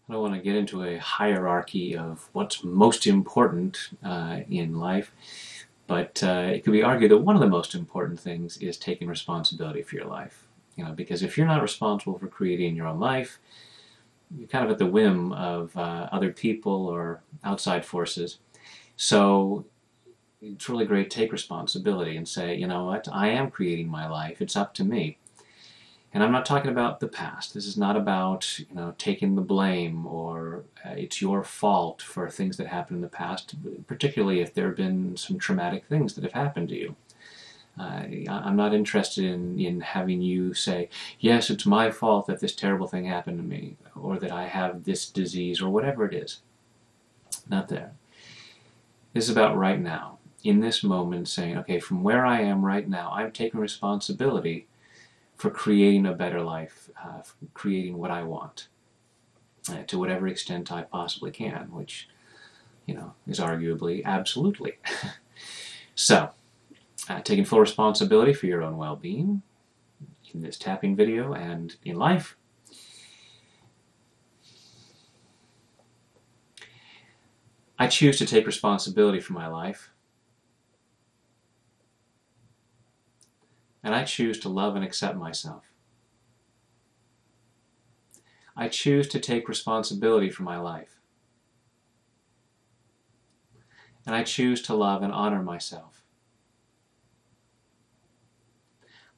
I don't want to get into a hierarchy of what's most important in life, but it could be argued that one of the most important things is taking responsibility for your life. Because if you're not responsible for creating your own life, you're kind of at the whim of other people or outside forces. So it's really great to take responsibility and say, you know what, I am creating my life. It's up to me. And I'm not talking about the past. This is not about, taking the blame or it's your fault for things that happened in the past, particularly if there have been some traumatic things that have happened to you. I'm not interested in having you say, yes, it's my fault that this terrible thing happened to me, or that I have this disease, or whatever it is. Not there. This is about right now, in this moment, saying, okay, from where I am right now, I'm taking responsibility for creating a better life, creating what I want, to whatever extent I possibly can, which, is arguably absolutely. So, taking full responsibility for your own well-being in this tapping video and in life. I choose to take responsibility for my life. And I choose to love and accept myself. I choose to take responsibility for my life. And I choose to love and honor myself.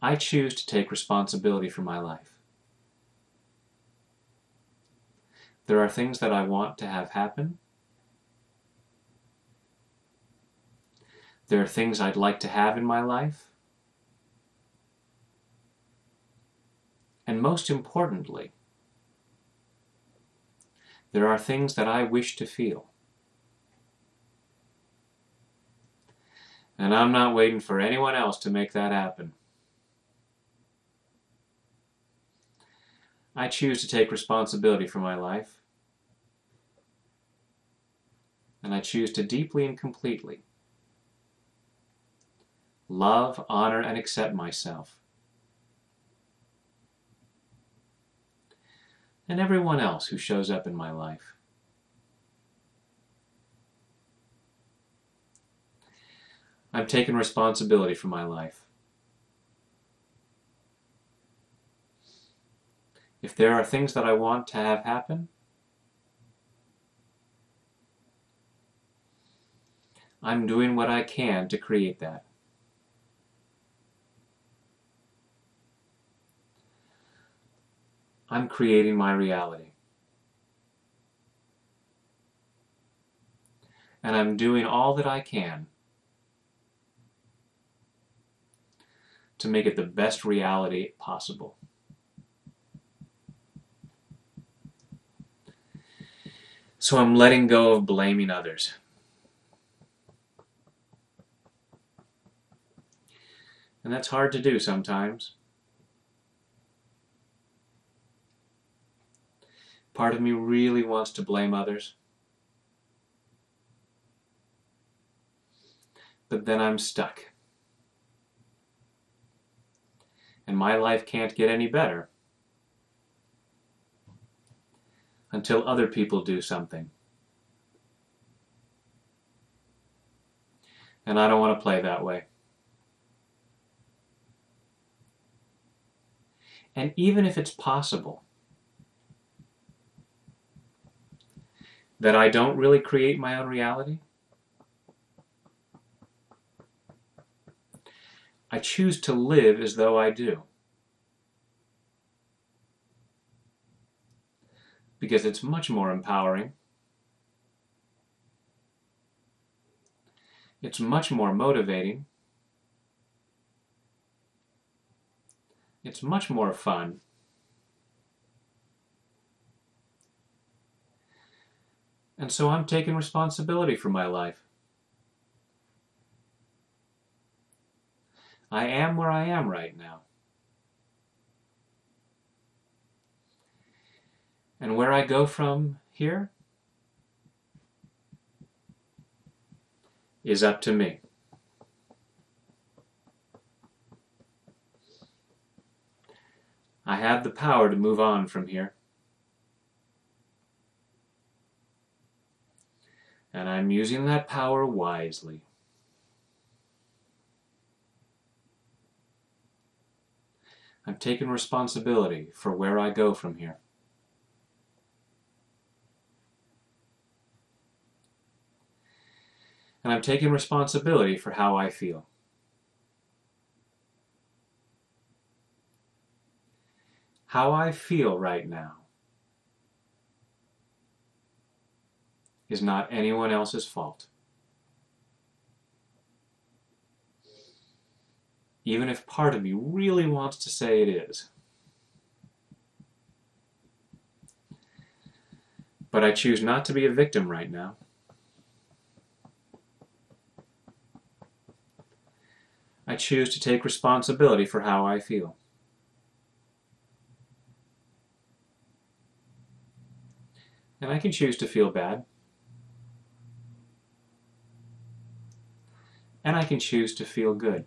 I choose to take responsibility for my life. There are things that I want to have happen. There are things I'd like to have in my life. And most importantly, there are things that I wish to feel. And I'm not waiting for anyone else to make that happen. I choose to take responsibility for my life. And I choose to deeply and completely love, honor, and accept myself. And everyone else who shows up in my life. I'm taking responsibility for my life. If there are things that I want to have happen, I'm doing what I can to create that. I'm creating my reality. And I'm doing all that I can to make it the best reality possible. So I'm letting go of blaming others. And that's hard to do sometimes. Part of me really wants to blame others. But then I'm stuck. And my life can't get any better until other people do something. And I don't want to play that way. And even if it's possible that I don't really create my own reality, I choose to live as though I do. Because it's much more empowering. It's much more motivating. It's much more fun. And so I'm taking responsibility for my life. I am where I am right now. And where I go from here is up to me. I have the power to move on from here. And I'm using that power wisely. I'm taking responsibility for where I go from here. And I'm taking responsibility for how I feel. How I feel right now is not anyone else's fault. Even if part of me really wants to say it is. But I choose not to be a victim right now. I choose to take responsibility for how I feel. And I can choose to feel bad. And I can choose to feel good.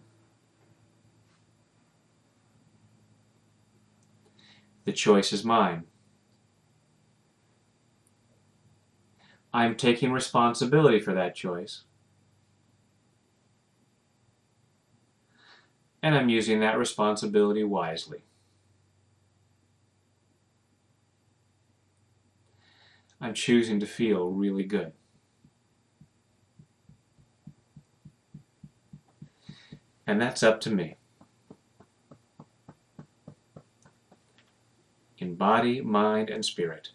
The choice is mine. I'm taking responsibility for that choice. And I'm using that responsibility wisely. I'm choosing to feel really good. And that's up to me. In body, mind, and spirit.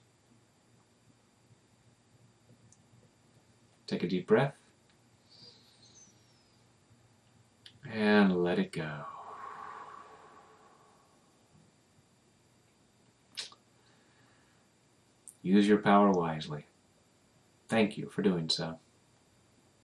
Take a deep breath. And let it go. Use your power wisely. Thank you for doing so.